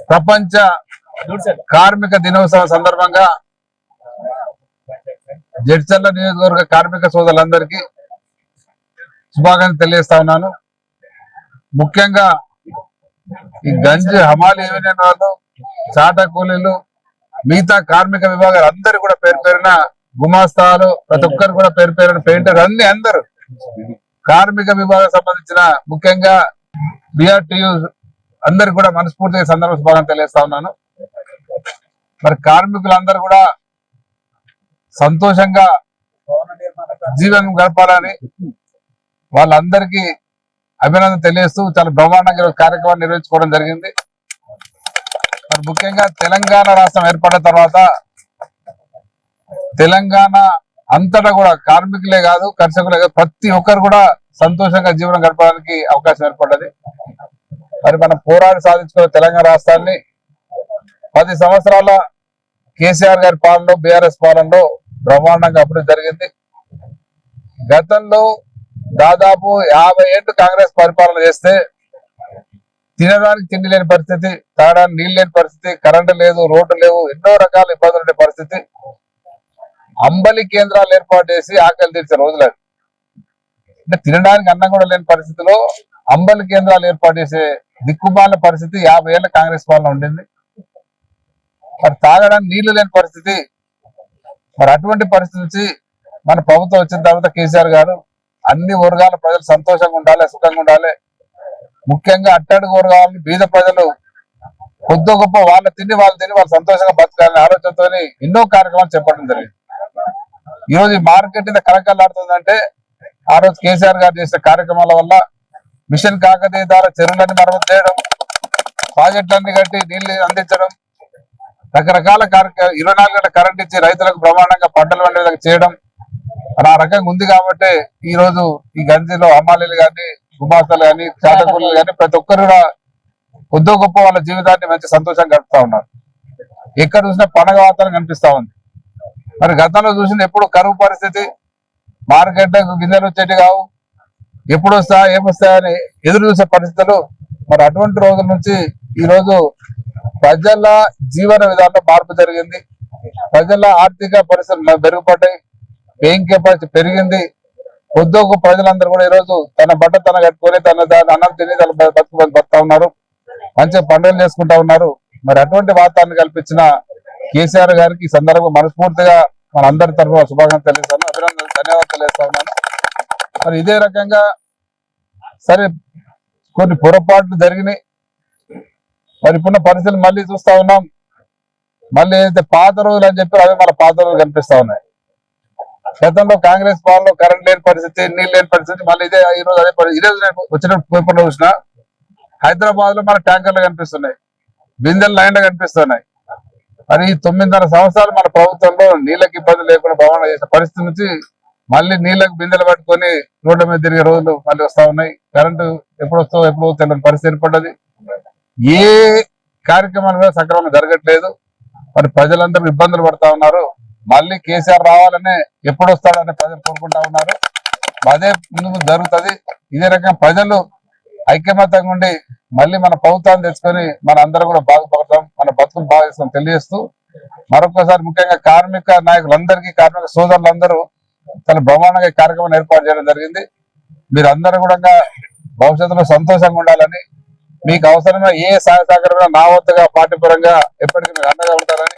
ప్రపంచ కార్మిక దినోత్సవం సందర్భంగా జడ్చర్ల నియోజకవర్గ కార్మిక సోదరులందరికీ శుభాకాంక్షలు తెలియజేస్తా ఉన్నాను. ముఖ్యంగా ఈ గంజి హమాలి యూనియన్ వాళ్ళు, చాటా కూలీలు, మిగతా కార్మిక విభాగాలు అందరు కూడా పేరు పేరున, గుమాస్తాలు ప్రతి ఒక్కరు కూడా పేరు పేరున, పెయింటర్ అందరు కార్మిక విభాగం సంబంధించిన ముఖ్యంగా బిఆర్టీయు అందరికి కూడా మనస్ఫూర్తిగా సందర్భ శుభాకాంక్షలు తెలియజేస్తా ఉన్నాను. మరి కార్మికులందరూ కూడా సంతోషంగా జీవనం గడపాలని వాళ్ళందరికీ అభినందన తెలియజేస్తూ చాలా బ్రహ్మాండంగా కార్యక్రమాన్ని నిర్వహించుకోవడం జరిగింది. మరి ముఖ్యంగా తెలంగాణ రాష్ట్రం ఏర్పడిన తర్వాత తెలంగాణ అంతటా కూడా కార్మికులే కాదు, కర్షకులే కాదు, ప్రతి ఒక్కరు కూడా సంతోషంగా జీవనం గడపడానికి అవకాశం ఏర్పడ్డది. మరి మనం పోరాడి సాధించుకున్న తెలంగాణ రాష్ట్రాన్ని 10 సంవత్సరాల కేసీఆర్ గారి పాలనలో, బీఆర్ఎస్ పాలనలో బ్రహ్మాండంగా అభివృద్ధి జరిగింది. గతంలో దాదాపు 50 ఏళ్లు కాంగ్రెస్ పరిపాలన చేస్తే తినడానికి తిండి లేని పరిస్థితి, తాగడానికి నీళ్ళు లేని పరిస్థితి, కరెంటు లేదు, రోడ్డు లేవు, ఎన్నో రకాల ఇబ్బందులు ఉండే పరిస్థితి. అంబలి కేంద్రాలు ఏర్పాటు చేసి ఆకలి తీర్చే రోజులు, అంటే తినడానికి అన్నం కూడా లేని పరిస్థితిలో అంబలి కేంద్రాలు ఏర్పాటు చేసే దిక్కుమాలిన పరిస్థితి 50 ఏళ్ల కాంగ్రెస్ పాలన ఉండింది. మరి తాగడానికి నీళ్లు లేని పరిస్థితి. మరి అటువంటి పరిస్థితి నుంచి మన ప్రభుత్వం వచ్చిన తర్వాత కేసీఆర్ గారు అన్ని వర్గాల ప్రజలు సంతోషంగా ఉండాలి, సుఖంగా ఉండాలి, ముఖ్యంగా అట్టడుగు వర్గాలను, బీద ప్రజలు కొద్ది గొప్ప వాళ్ళ తిని వాళ్ళు సంతోషంగా బతకాలనే ఆలోచనతో ఎన్నో కార్యక్రమాలు చేపట్టడం జరిగింది. ఈ రోజు ఈ మార్కెట్ ఇంత కలకలాడుతుందంటే ఆ రోజు కేసీఆర్ గారు చేసిన కార్యక్రమాల వల్ల మిషన్ కాకతీయ ద్వారా చెరువులన్నీ మరమ్మతు చేయడం, ప్రాజెక్టులన్నీ కట్టి నీళ్లు అందించడం, రకరకాల 24 గంటల కరెంట్ ఇచ్చి రైతులకు బ్రహ్మాండంగా పంటలు పండేలాగా చేయడం, ఆ రకంగా ఉంది. కాబట్టి ఈ రోజు ఈ గంజిలో హమాలీలు కానీ, గుమాస్తాలు కానీ, చాటకూలీలు కానీ ప్రతి ఒక్కరు కూడా కొద్దో గొప్ప వాళ్ళ జీవితాన్ని మంచి సంతోషంగా గడుపుతా ఉన్నారు. ఎక్కడ చూసినా పండగ వాతావరణం కనిపిస్తా ఉంది. మరి గతంలో చూసిన ఎప్పుడు కరువు పరిస్థితి, మార్కెట్ గింజలు వచ్చేటి కావు, ఎప్పుడు వస్తాయా ఏమొస్తాయని ఎదురు చూసే పరిస్థితులు. మరి అటువంటి రోజుల నుంచి ఈ రోజు ప్రజల జీవన విధానంలో మార్పు జరిగింది. ప్రజల ఆర్థిక పరిస్థితులు మెరుగుపడ్డాయి, పేయింగ్ కెపాసిటీ పెరిగింది. కొద్దిగా ప్రజలందరూ కూడా ఈరోజు తన బట్ట తన కట్టుకొని దాని అన్నం తిని తన బతుకుతా ఉన్నారు, మంచిగా పండుగలు చేసుకుంటా ఉన్నారు. మరి అటువంటి వాతావరణం కల్పించిన కేసీఆర్ గారికి ఈ సందర్భంగా మనస్ఫూర్తిగా మన అందరి తరఫున శుభాకాంక్షలు తెలియజేస్తాను, అభినందనలు, ధన్యవాదాలు తెలియజేస్తా ఉన్నాను. మరి ఇదే రకంగా సరే కొన్ని పొరపాట్లు జరిగినాయి. మరి ఇప్పుడున్న పరిస్థితులు మళ్ళీ చూస్తా ఉన్నాం. మళ్ళీ ఏదైతే పాత రోజులు అని చెప్పి అవి మన పాత రోజులు కనిపిస్తా ఉన్నాయి. గతంలో కాంగ్రెస్ పాలనలో కరెంట్ లేని పరిస్థితి, నీళ్ళు లేని పరిస్థితి, మళ్ళీ ఇదే ఈ రోజు అదే పరిస్థితి. ఈ రోజు వచ్చిన పేపర్లో చూసిన హైదరాబాద్ లో మన ట్యాంకర్లు కనిపిస్తున్నాయి, బిందెలు లైన్లు కనిపిస్తున్నాయి. మరి 9.5 సంవత్సరాలు మన ప్రభుత్వంలో నీళ్ళకి ఇబ్బంది లేకుండా భవనం చేసిన పరిస్థితి నుంచి మళ్ళీ నీళ్ళకు బిందెలు పట్టుకొని రోడ్ల మీద తిరిగే రోజులు మళ్ళీ వస్తా ఉన్నాయి. కరెంటు ఎప్పుడు తెలియని పరిస్థితి ఏర్పడ్డది. ఏ కార్యక్రమాలు కూడా సక్రమంగా జరగట్లేదు. మరి ప్రజలందరూ ఇబ్బందులు పడతా ఉన్నారు. మళ్ళీ కేసీఆర్ రావాలనే ఎప్పుడు వస్తాడని ప్రజలు కోరుకుంటా ఉన్నారు. అదే ముందు జరుగుతుంది. ఇదే రకంగా ప్రజలు ఐక్యమత్యంగా ఉండి మళ్ళీ మన ప్రభుత్వాన్ని తెచ్చుకొని మన అందరూ కూడా బాగుపడతాం, మన బతుకులు బాగా చేస్తాం తెలియజేస్తూ మరొకసారి ముఖ్యంగా కార్మిక నాయకులందరికీ, కార్మిక సోదరులందరూ చాలా బ్రహ్మాండంగా కార్యక్రమం ఏర్పాటు చేయడం జరిగింది. మీరు అందరూ కూడా భవిష్యత్తులో సంతోషంగా ఉండాలని, మీకు అవసరమైన ఏ సహాయ సహకారం నా వద్దగా పార్టీ పరంగా ఎప్పటికీ మీరు అండగా ఉంటారని,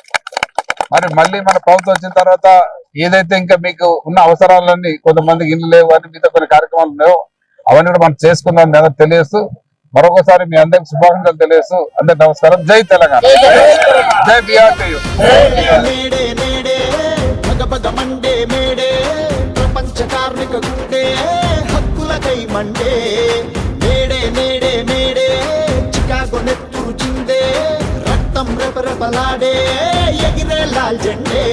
మరి మళ్ళీ మన ప్రభుత్వం వచ్చిన తర్వాత ఏదైతే ఇంకా మీకు ఉన్న అవసరాలన్నీ, కొంతమందికి ఇల్లు లేవు అని, మిగతా కొన్ని కార్యక్రమాలు ఉన్నాయో అవన్నీ కూడా మనం చేసుకుందాం తెలియజేస్తూ మరొకసారి మీ అందరికి శుభాకాంక్షలు తెలియజేస్తూ అందరికి నమస్కారం. జై తెలంగాణ, జై బీఆర్టీయూ. ప్రపంచ కార్మిక గుండే హక్కులకై మండే, మేడే మేడే మేడే చికాగో నెత్తురు చిందే, రక్తం రెపరెపలాడే ఎగిరే లాల్ జెండే.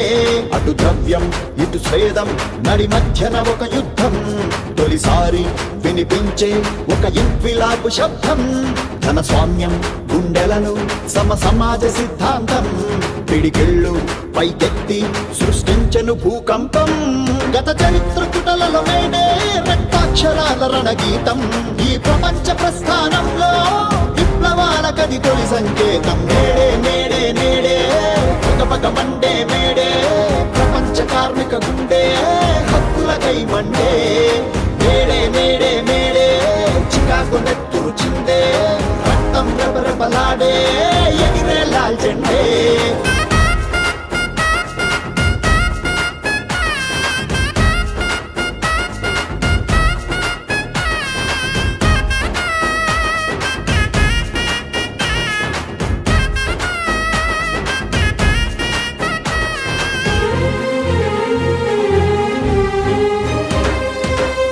అటు ద్రవ్యం ఇటు స్వేదం నడి మధ్యన ఒక యుద్ధం, తొలిసారి వినిపించే ఒక ఇంక్విలాబు శబ్దం. ధన స్వామ్యం గుండెలను సమాజ సిద్ధాంతం, పిడికిళ్ళు పైకెత్తి సృష్టించను భూకంపం. గత చరిత్ర పుటలలో మేడే రక్తాక్షరాల రణగీతం. ఈ ప్రపంచ ప్రస్థానంలో విప్లవాల కది తొలి సంకేతం నేడే నేడే నేడే పగ మండే మేడే ప్రపంచ కార్మిక గుండె హక్కులకై మండే నేడే నేడే మేడే చికాగో నెత్తురు చిందే రక్తం రెపరెపలాడే ఎగిరే లాల్ జెండే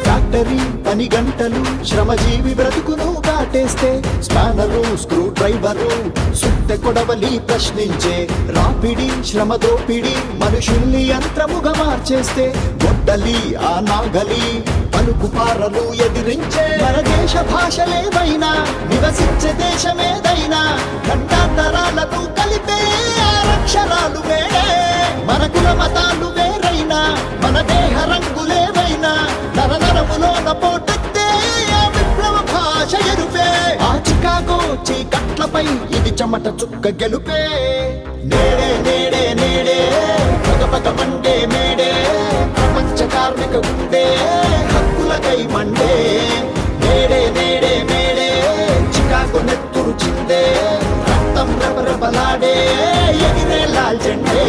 ఫ్యాక్టరీ పని గంటలు శ్రమజీవి బ్రతుకును కాటేస్తే స్పానరు స్క్రూ డ్రైవరు సుత్తె కొడవలి ప్రశ్నించే రాపిడి శ్రమ దోపిడి మనుషుల్ని యంత్రముగా మార్చేస్తే గొడ్డలి ఆ నాగలి పలుకు పారలు ఎదిరించే మన దేశ భాషలేవైనా నివసించే దేశమేదైనా ఖండాంతరాలను కలిపే అక్షరాలు వేడే మన కుల మతాలు వేరైనా మన దేహ రంగులేవైనా నరనరములోన పోటెత్తే ఆ విప్లవ భాష ఎరుపే ఆ చికాగో చీకట్లపై ఇది చెమట చుక్క గెలుపే నేడే నేడే నేడే పగ మండే మేడే ప్రపంచ కార్మిక గుండె హక్కులకై మండే నేడే నేడే మేడే చికాగో నెత్తురు చిందే రక్తం రెపరెపలాడే ఎగిరే లాల్ జెండే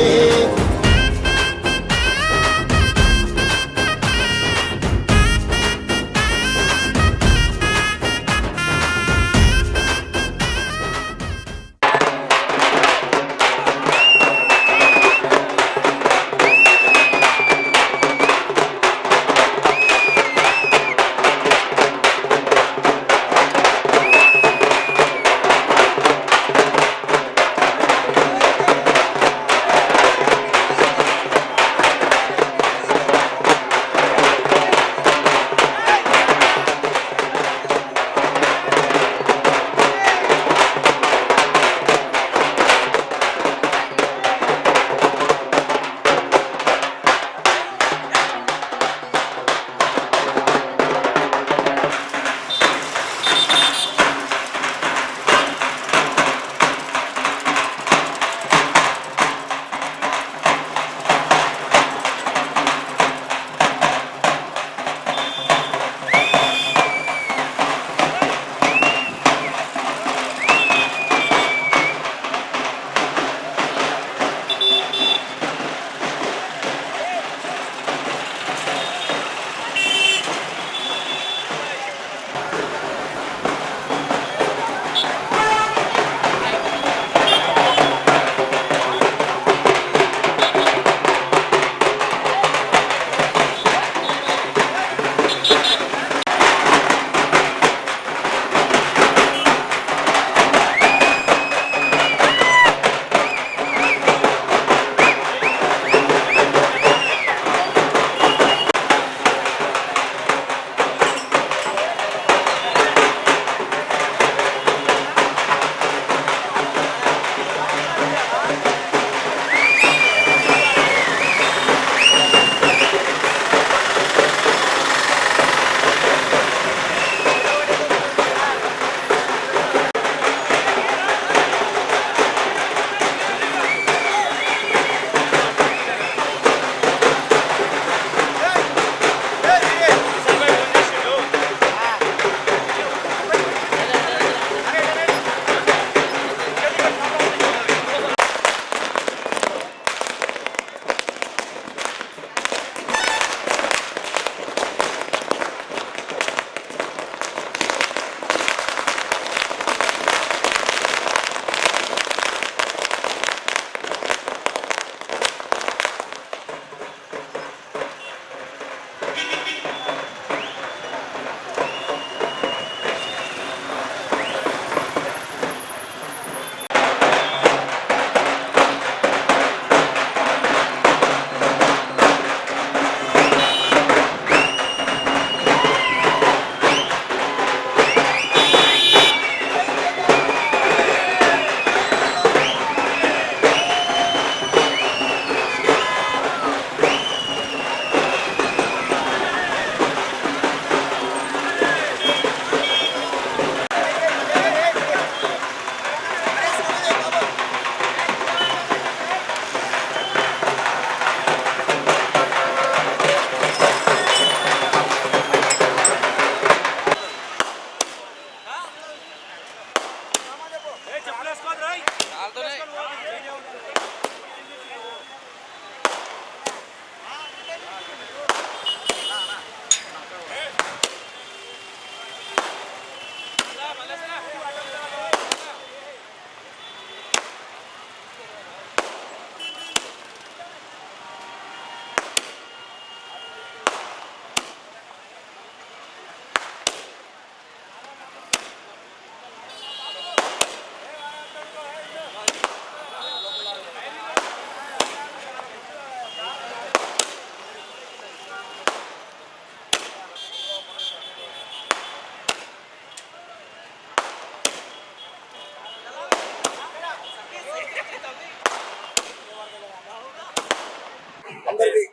అందరికీ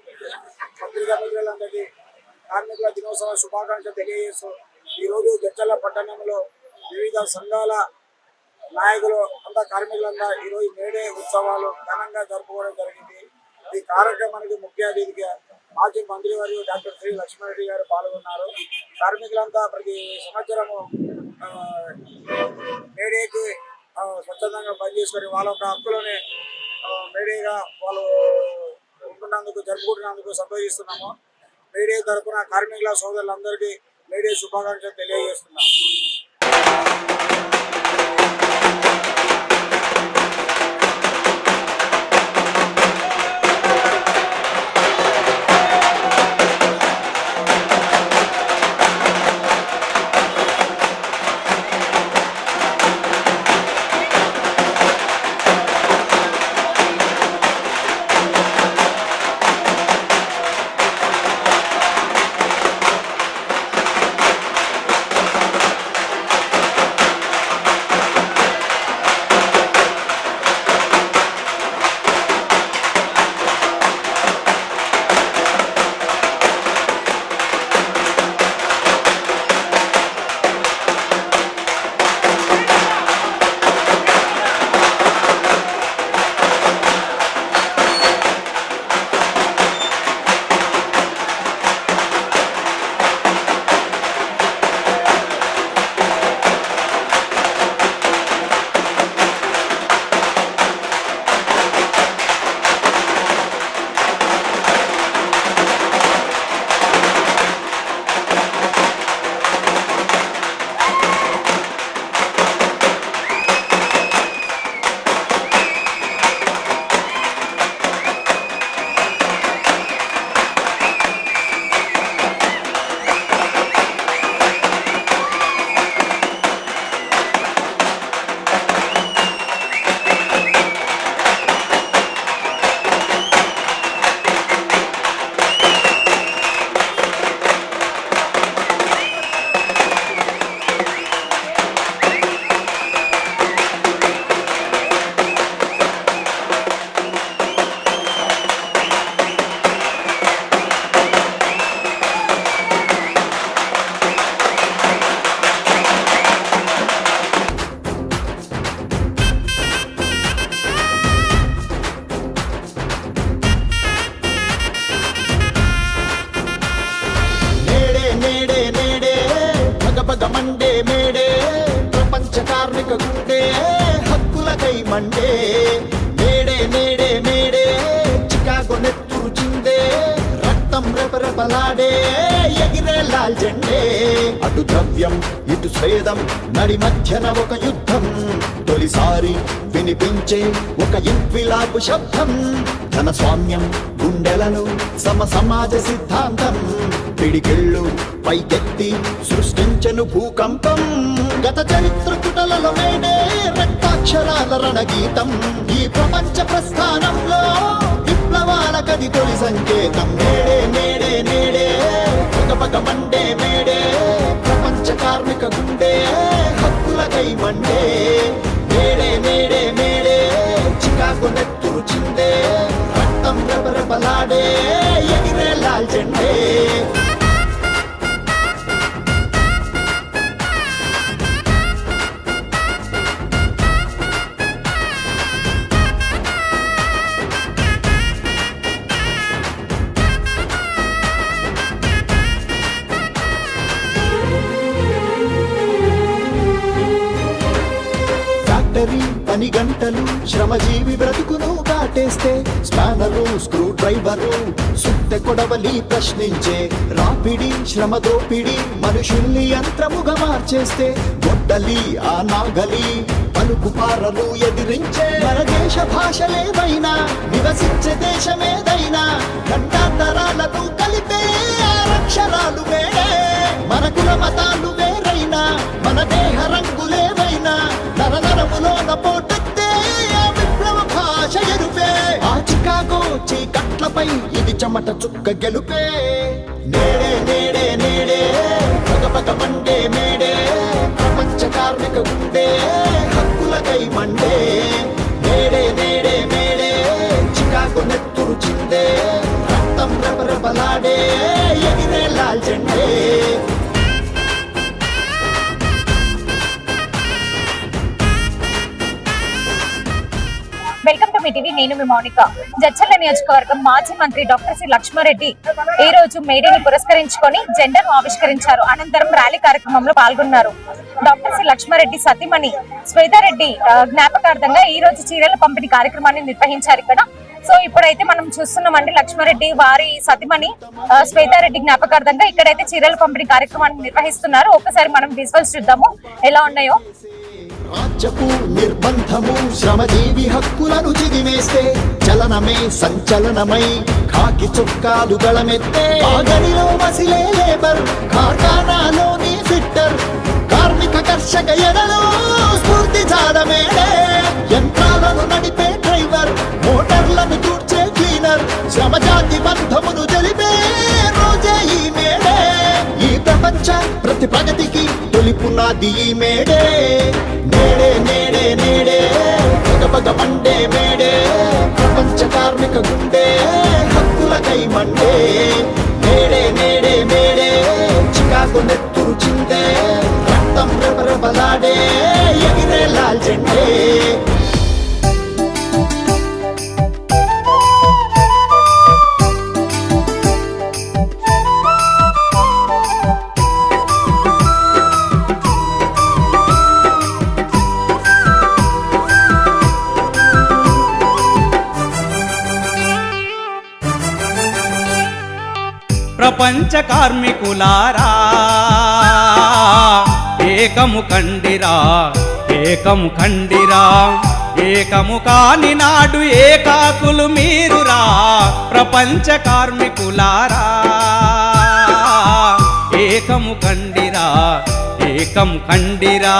పత్రికా మిత్రులందరికీ కార్మికుల దినోత్సవ శుభాకాంక్షలు తెలియజేస్తూ ఈరోజు జడ్చర్ల పట్టణంలో వివిధ సంఘాల నాయకులు అంతా కార్మికులంతా ఈరోజు మేడే ఉత్సవాలు ఘనంగా జరుపుకోవడం జరిగింది. ఈ కార్యక్రమానికి ముఖ్య అతిథిగా మాజీ మంత్రివర్యులు డాక్టర్ శ్రీ లక్ష్మారెడ్డి గారు పాల్గొన్నారు. కార్మికులంతా ప్రతి సంవత్సరము మేడేకి స్వచ్ఛందంగా పనిచేసుకొని వాళ్ళ యొక్క హక్కులని మేడేగా వాళ్ళు జరుపుకుంటున్నందుకు సంతోషిస్తున్నాము. మేడే తరపున కార్మికుల సోదరులందరికీ మేడే శుభాకాంక్షలు తెలియజేస్తున్నాము. మండే మేడే మేడే మేడే చికాగో నెత్తురు చిందే రక్తం రెపరెపలాడే ఎగిరే లాల్ జెండే అటు ద్రవ్యం ఇటు స్వేదం నడి మధ్యన ఒక యుద్ధం తొలిసారి వినిపించే ఒక ఇంక్విలాబు శబ్దం ధన స్వామ్యం గుండెలను సమాజ సిద్ధాంతం పిడికిళ్ళు పైకెత్తి సృష్టించను భూకంపం గత చరిత్ర పుటలలో మేడే రక్తాక్షరాల రణగీతం ఈ ప్రపంచ ప్రస్థానంలో విప్లవాల కది తొలి సంకేతం మేడే మేడే మేడే పగ మండే మేడే ప్రపంచ కార్మిక గుండె హక్కులకై మండే మేడే మేడే మేడే చికాగో నెత్తురు చిందే రక్తం రెపరెపలాడే ఎగిరే లాల్ జెండే ఫ్యాక్టరీ పని గంటలు శ్రమజీవి బ్రతుకును కాటేస్తే స్పానరు స్క్రూ డ్రైవరు సుత్తె కొడవలి ప్రశ్నించే రాపిడి శ్రమ దోపిడి మనుషుల్ని యంత్రముగా మార్చేస్తే గొడ్డలి ఆ నాగలి పలుకు పారలు ఎదిరించే మన దేశ భాషలేవైనా నివసించే దేశమేదైనా గంటాంతరాలను కలిపే అక్షరాలు వేరే మన కుల మతాలు వేరైనా మన దేహ రంగులేవైనా నరనరములోన పోటెత్తే ఆ విప్లవ భాష ఎరుపే ఆ చికాగో చీకట్లపై ఇది చెమట చుక్క గెలుపే నేడే నేడే నేడే పగపగ మండే మేడే ప్రపంచ కార్మిక గుండె హక్కులకై మండే నేడే నేడే మేడే చికాగో నెత్తురు చిందే రక్తం రెపరెపలాడే ఎగిరే లాల్ జెండే వెల్కమ్ టు మీ టీవీ. నేను మీ మౌనిక. జడ్చర్ల నియోజకవర్గం మాజీ మంత్రి డాక్టర్ సి లక్ష్మారెడ్డి ఈ రోజు మేడేని పురస్కరించుకొని జెండాను ఆవిష్కరించారు. అనంతరం ర్యాలీ కార్యక్రమంలో పాల్గొన్నారు. డాక్టర్ సి లక్ష్మారెడ్డి సతీమణి శ్వేతారెడ్డి జ్ఞాపకార్థంగా ఈ రోజు చీరల పంపిణీ కార్యక్రమాన్ని నిర్వహించారు ఇక్కడ. సో ఇప్పుడైతే మనం చూస్తున్నామండి, లక్ష్మారెడ్డి వారి సతీమణి శ్వేతారెడ్డి జ్ఞాపకార్థంగా ఇక్కడైతే చీరల పంపిణీ కార్యక్రమాన్ని నిర్వహిస్తున్నారు. ఒకసారి మనం విజువల్స్ చూద్దాము ఎలా ఉన్నాయో. రాజ్యపు నిర్బంధము శ్రమజీవి హక్కులను చిదిమేస్తే చలనమే సంచలనమై కాకి చొక్కాలు గళమెత్తే ఆగడిలో మసిలే లేబర్ కార్ఖానాలోని ఫిట్టర్ కార్మిక కర్షక ఎడలో స్ఫూర్తి జాడమేడే యంత్రాలను నడిపే డ్రైవర్ మోటార్లను తూర్చే క్లీనర్ శ్రమజాతి బంధమును తెలిపే రోజే ఈ మేడే ఈ ప్రపంచ ప్రతి ప్రగతికి తొలి పునాది ఈ మేడే నేడే నేడే నేడే పగపగ మండే మేడే ప్రపంచ కార్మిక గుండె హక్కులకై మండే నేడే నేడే మేడే చికాగో నెత్తురు చిందే రక్తం రెపరెపలాడే ఎగిరే లాల్ జెండే ప్రపంచ కార్మికులారా ఏకము కండిరా ఏకము కండిరా ఏకము కాని నాడు ఏకాకులు మీరురా ప్రపంచ కార్మికులారా ఏకము కండిరా ఏకం కండిరా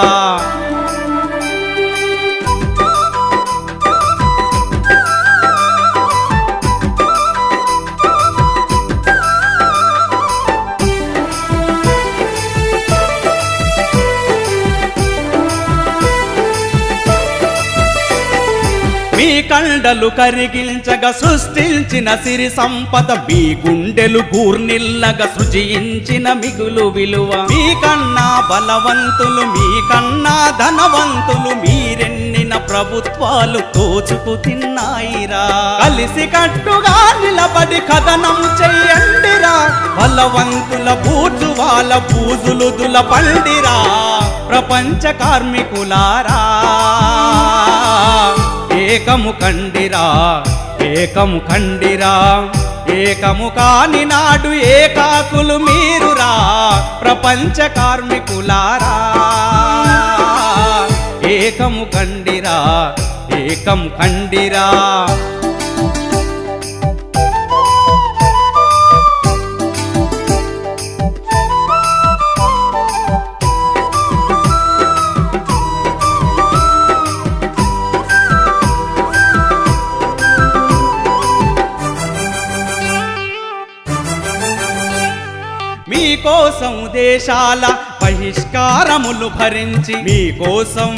మీ కండలు కరిగించగా సృష్టించిన సిరి సంపద మీ గుండెలు కూర్నిల్లగా సృజించిన మిగులు విలువ మీ కన్నా బలవంతులు మీ కన్నా ధనవంతులు మీరెన్నిన ప్రభుత్వాలు తోచుకు తిన్నాయిరా కలిసి కట్టుగా నిలబడి కథనం చెయ్యండిరా బలవంతుల బూజువాల బూజులు దులపండిరా ప్రపంచ కార్మికులారా ఏకము కండిరా ఏకము కండిరా ఏకము కాని నాడు ఏకాకులు మీరురా ప్రపంచ కార్మికులారా ఏకము కండిరా ఏకం కండిరా మీకోసం దేశాల బహిష్కారములు భరించి మీకోసం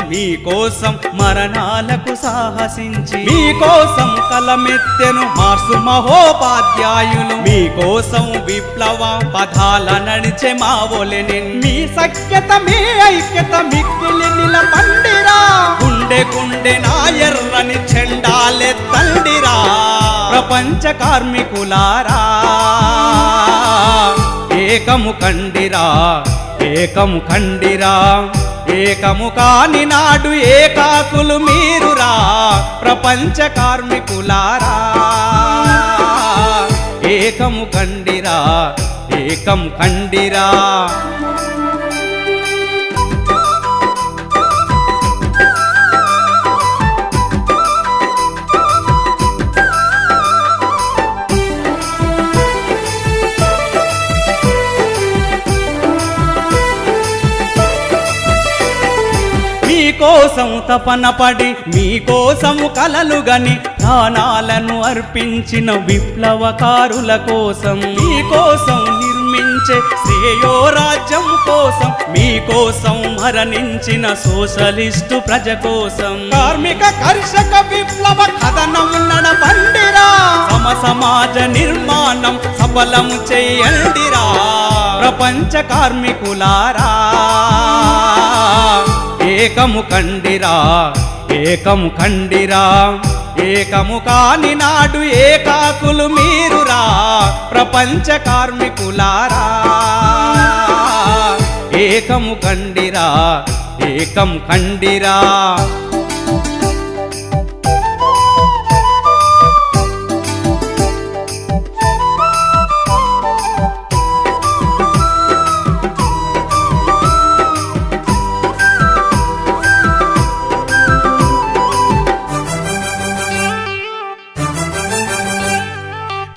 మరణాలకు సాహసించి మీకోసం కలమెత్తెను మార్సు మహోపాధ్యాయులు మీకోసం విప్లవ పదాల నడిచే మావోలెనిన్ మీ సఖ్యత మీ ఐక్యత మిక్కిలి నిలపండిరా గుండె గుండె నా ఎర్రని చెండాలెత్తండిరా ప్రపంచ కార్మికులారా ఏకము కండిరా ఏకము ఖండిరా ఏకము కాని నాడు ఏకాకులు మీరురా ప్రపంచ కార్మికులారా ఏకము కండిరా ఏకం ఖండిరా మీకోసం తపన పడి మీకోసము కలలుగని ప్రాణాలను అర్పించిన విప్లవకారుల కోసం మీకోసం నిర్మించే శ్రేయో రాజ్యం కోసం మీకోసం మరణించిన సోషలిస్టు ప్రజ కోసం కార్మిక కర్షక విప్లవ కథనం నడపండిరా సమాజ నిర్మాణం సఫలం చేయండిరా ప్రపంచ కార్మికులారా ఏకము కండిరా ఏకము ఖండిరా ఏకము కాని నాడు ఏకాకులు మీరురా ప్రపంచ కార్మికులారా ఏకము కండిరా ఏకం ఖండిరా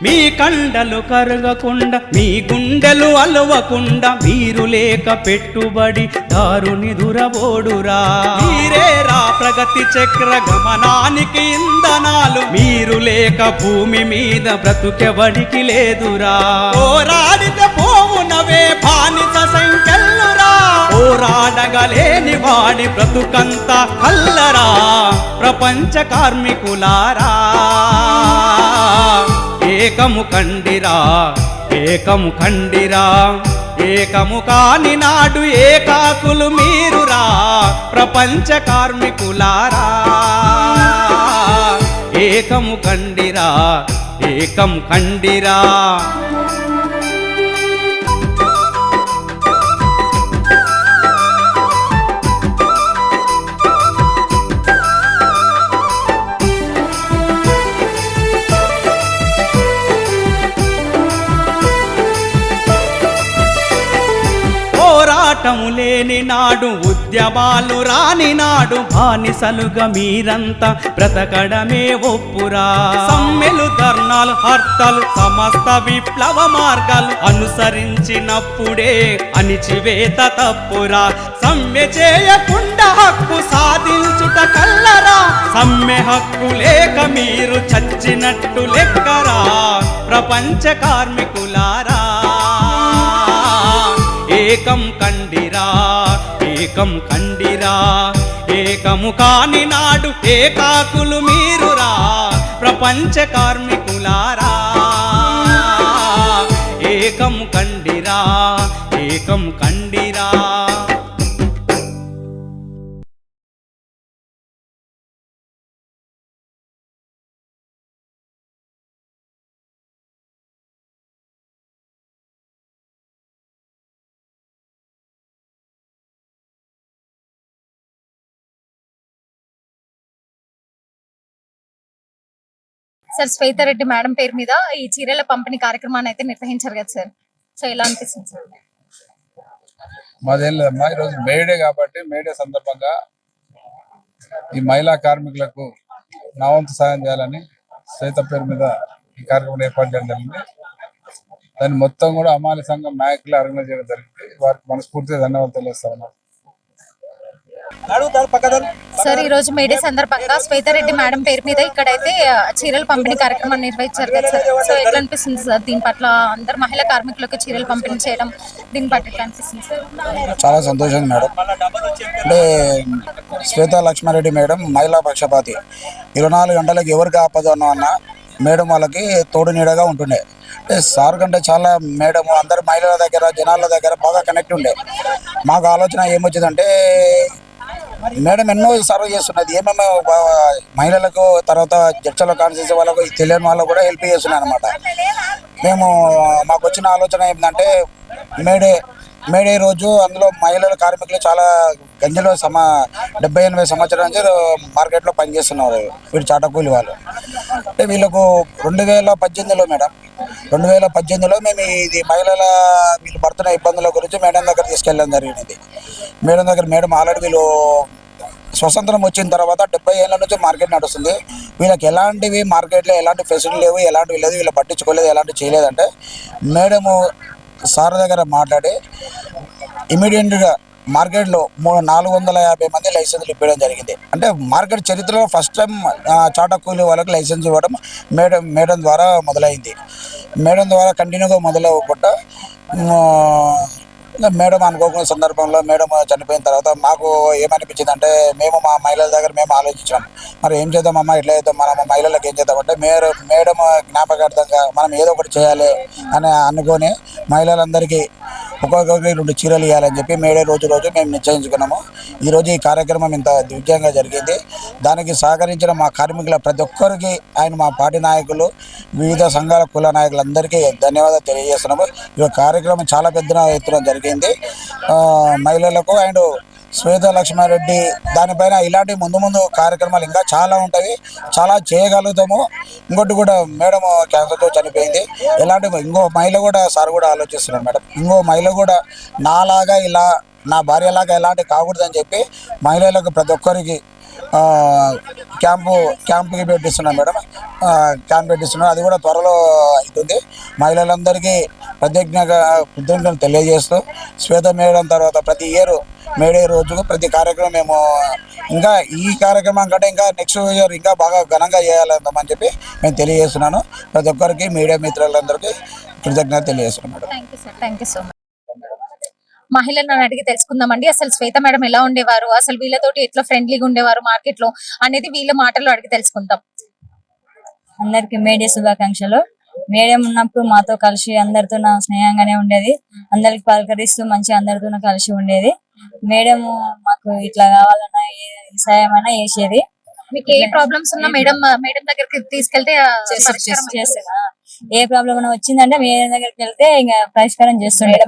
మీ కండలు కరగకుండా మీ గుండెలు అలవకుండా మీరు లేక పెట్టుబడి దారుని దురబోడురా మీరేరా ప్రగతి చక్ర గమనానికి ఇంధనాలు మీరు లేక భూమి మీద బ్రతుకెవడికి లేదురా పోరాడితే పోవునవే బానిస సంఖ్యలురా పోరాడగలేని వాడి బ్రతుకంతా కల్లరా ప్రపంచ కార్మికులారా ఏకము కండిరా ఏకము ఖండిరా ఏకము కాని నాడు ఏకాకులు మీరురా ప్రపంచ కార్మికులారా ఏకము కండిరా ఏకం ఖండిరా పోరాటము లేని నాడు ఉద్యమాలు రాని నాడు బానిసలుగా మీరంతా బ్రతకడమే ఒప్పురా సమ్మెలు ధర్నాలు హర్తలు సమస్త విప్లవ మార్గాలు అనుసరించినప్పుడే అణిచివేత తప్పురా సమ్మె చేయకుండా హక్కు సాధించుట కల్లరా సమ్మె హక్కు లేక మీరు చచ్చినట్టు లెక్కరా ప్రపంచ కార్మికులారా ఏకం కండిరా ఏకం ఖండిరా ఏకము కాని నాడు ఏకాకులు మీరురా ప్రపంచ కార్మికులారా ఏకం కండిరా ఏకం ఖండిరా సార్ శ్వేతారెడ్డి మేడం పేరు మీద ఈ చీరల పంపిణీ కార్యక్రమాన్ని అయితే నిర్వహించారు కదా సార్, సో ఎలా అనిపిస్తుంది సార్? మాదేం లేదమ్మా, ఈరోజు మేడే కాబట్టి మేడే సందర్భంగా ఈ మహిళా కార్మికులకు నా వంతు సాయం చేయాలని శ్వేత పేరు మీద ఈ కార్యక్రమం ఏర్పాటు చేయడం జరిగింది. దాన్ని మొత్తం కూడా అమాలి సంఘం నాయకులు ఆర్గనైజ్ చేయడం జరిగింది. వారికి మనస్ఫూర్తిగా ధన్యవాదాలు తెలియజేస్తాను. సార్ ఈ రోజు మేడే సందర్భంగా శ్వేతారెడ్డి మేడం పేరు మీద ఇక్కడైతే చీరల పంపిణీ కార్యక్రమాన్ని నిర్వహించారు కదా సార్, సో ఎట్లా అనిపిస్తుంది సార్? దీని పట్ల అందరు మహిళా కార్మికులకు చీరలు పంపిణీ చేయడం దీని పట్ల ఎట్లా అనిపిస్తుంది సార్? చాలా సంతోషం మేడం. అంటే శ్వేతా లక్ష్మారెడ్డి మేడం మహిళా పక్షపాతి. 24 గంటలకు ఎవరికి ఆపద అన్న మేడం వాళ్ళకి తోడు నీడగా ఉంటుండే. అంటే సార్ కంటే చాలా మేడం అందరు మహిళల దగ్గర జనాల దగ్గర బాగా కనెక్ట్ ఉండే. మాకు ఆలోచన ఏమొచ్చిందంటే మేడం ఎన్నో సర్వ్ చేస్తున్నది, ఏమేమో మహిళలకు తర్వాత జడ్చల కాన్స్టిట్యూన్సీ వాళ్ళకు తెలియని వాళ్ళకు కూడా హెల్ప్ చేస్తున్నాయి అనమాట. మాకు వచ్చిన ఆలోచన ఏంటంటే మేడే రోజు అందులో మహిళల కార్మికులు చాలా గంజలో 70-80 సంవత్సరాల నుంచి మార్కెట్లో పనిచేస్తున్నారు వీళ్ళు చాటకూలి వాళ్ళు. అంటే వీళ్ళకు 2018లో మేడం 2018లో మేము ఇది వీళ్ళు పడుతున్న ఇబ్బందుల గురించి మేడం దగ్గర తీసుకెళ్ళడం జరిగింది. మేడం ఆల్రెడీ వీళ్ళు స్వతంత్రం వచ్చిన తర్వాత 70 ఏళ్ళ నుంచి మార్కెట్ నడుస్తుంది. వీళ్ళకి ఎలాంటివి మార్కెట్లో ఎలాంటి ఫెసిలిటీ లేవు, ఎలాంటివి లేదు, వీళ్ళు పట్టించుకోలేదు, ఎలాంటివి చేయలేదంటే మేడము సార్ దగ్గర మాట్లాడి ఇమీడియట్గా మార్కెట్లో 450 మంది లైసెన్స్లు ఇవ్వడం జరిగింది. అంటే మార్కెట్ చరిత్రలో ఫస్ట్ టైం చాటా కూలీ వాళ్ళకి లైసెన్స్ ఇవ్వడం మేడం ద్వారా మొదలైంది. మేడం ద్వారా కంటిన్యూగా మొదలవ్వకుండా మేడం అనుకోకున్న సందర్భంలో మేడం చనిపోయిన తర్వాత మాకు ఏమనిపించింది అంటే మేము మా మహిళల దగ్గర మేము ఆలోచించాం, మరి ఏం చేద్దామమ్మా, ఎట్లా చేద్దాం, మనం మహిళలకు ఏం చేద్దామంటే మేడం జ్ఞాపకార్థంగా మనం ఏదో ఒకటి చేయాలి అని అనుకొని మహిళలందరికీ ఒక్కొక్కరికి 2 చీరలు ఇవ్వాలని చెప్పి రోజు మేము నిశ్చయించుకున్నాము. ఈరోజు ఈ కార్యక్రమం ఇంత దివ్యంగా జరిగింది. దానికి సహకరించిన మా కార్మికుల ప్రతి ఒక్కరికి మా పార్టీ నాయకులు, వివిధ సంఘాల కుల నాయకులందరికీ ధన్యవాదాలు తెలియజేస్తున్నాము. ఈ కార్యక్రమం చాలా పెద్ద ఎత్తున జరిగింది. మహిళలకు అండ్ శ్వేత లక్ష్మారెడ్డి దానిపైన ఇలాంటి ముందు కార్యక్రమాలు ఇంకా చాలా ఉంటాయి, చాలా చేయగలుగుతాము. ఇంకోటి కూడా మేడం క్యాన్సర్తో చనిపోయింది. ఇంకో మహిళ కూడా సార్ కూడా ఆలోచిస్తున్నారు మేడం, ఇంకో మహిళ కూడా నాలాగా ఇలా నా భార్యలాగా ఎలాంటి కాకూడదని చెప్పి మహిళలకు ప్రతి ఒక్కరికి క్యాంపుకి పెట్టిస్తున్నాం మేడం. క్యాంప్ పెట్టిస్తున్నాం, అది కూడా త్వరలో అవుతుంది. మహిళలందరికీ కృతజ్ఞతలు తెలియజేస్తూ శ్వేత మేడం తర్వాత ప్రతి ఇయర్ మేడే రోజుకు ప్రతి కార్యక్రమం మేము ఇంకా ఈ కార్యక్రమం కంటే ఇంకా నెక్స్ట్ ఇయర్ ఇంకా బాగా ఘనంగా చేయాలని చెప్పి నేను తెలియజేస్తున్నాను. ప్రతి ఒక్కరికి మీడియా మిత్రులందరికీ కృతజ్ఞత తెలియజేస్తున్నాను madam. Thank you so much. మహిళలను అడిగి తెలుసుకుందామండి, అసలు శ్వేత మేడం ఎలా ఉండేవారు, అసలు వీళ్ళతోటి ఎట్లా ఫ్రెండ్లీగా ఉండేవారు మార్కెట్ లో అనేది వీళ్ళ మాటల్లో అడిగి తెలుసుకుందాం. అందరికి మేడే శుభాకాంక్షలు. మేడం ఉన్నప్పుడు మాతో కలిసి అందరితో స్నేహంగానే ఉండేది, అందరికి పలకరిస్తూ మంచి అందరితో కలిసి ఉండేది. మేడం మాకు ఇట్లా కావాలన్నా ఏ సాయమైనా చేసేది. మీకు ఏ ప్రాబ్లమ్స్ ఉన్నా మేడం దగ్గరికి తీసుకెళ్తే ఏ ప్రాబ్లం అయినా వచ్చిందంటే మేడం దగ్గరికి వెళ్తే ఇంకా పరిష్కారం చేస్తుండే.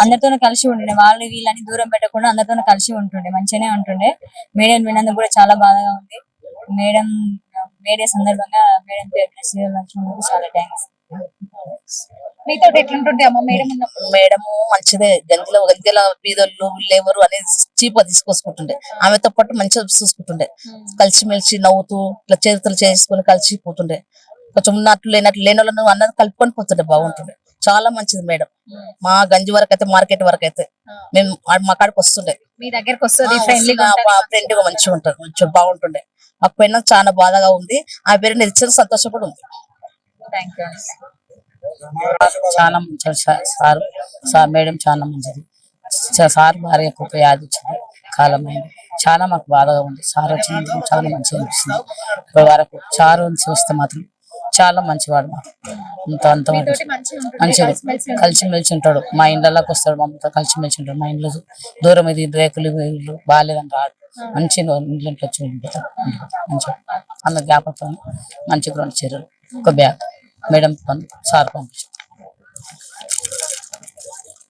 అందరితో కలిసి ఉంటుండే, వాళ్ళు వీళ్ళని దూరం పెట్టకుండా అందరితో కలిసి ఉంటుండే, మంచిగానే ఉంటుండే. మేడం విన్నందుకు కూడా చాలా బాధగా ఉంది. మేడే సందర్భంగా మేడం చాలా థ్యాంక్స్. మీతో ఎట్లుంటుండే అమ్మ మేడం ఉన్నప్పుడు? మేడము మంచిదే, గంజల బీదోళ్ళు లేవరు అనేది చీప్ తీసుకొసుకుంటుండే. ఆమెతో పాటు మంచిగా చూసుకుంటుండే, కలిసిమెలిసి నవ్వుతూ ఇట్లా చేతులు చేసుకుని కలిసిపోతుండే. కొంచెం ఉన్నట్లు లేని వాళ్ళను అన్నది కలుపుకొని పోతుండే, బాగుంటుండే. చాలా మంచిది మేడం. మా గంజి వరకు అయితే మార్కెట్ వరకు అయితే మేము మా కాడికి వస్తుండే, మీ దగ్గరకు వస్తుంది, ఫ్రెండ్లీగా మంచిగా ఉంటారు, మంచిగా బాగుంటుండే. మాకు పోయినా చాలా బాధగా ఉంది, ఆ పేరు నిలిచిన సంతోషం కూడా ఉంది. చాలా మంచిది సార్ మేడం, చాలా మంచిది సార్. భార్య ఒక యాది వచ్చింది, కాలమైంది, చాలా మాకు బాధగా ఉంది. సార్ వచ్చినందుకు చాలా మంచిగా అనిపిస్తుంది. ఇప్పటి వరకు సార్ చూస్తే మాత్రం చాలా మంచివాడు. అంత మంచిగా కలిసిమెలిసి ఉంటాడు. మా ఇండ్లలోకి వస్తాడు, మమ్మల్తో కలిసిమెలిసి ఉంటాడు. మా ఇంట్లో దూరం ఇది రేకులు ఇల్లు బాగాలేదని రాడు, మంచిగా ఇంట్లో వచ్చి ఉంటాడు. మంచిగా అన్న జ్ఞాపకం మంచిగా 2 చీరలు, ఒక బ్యాగ్ మేడం సార్ పంపించారు.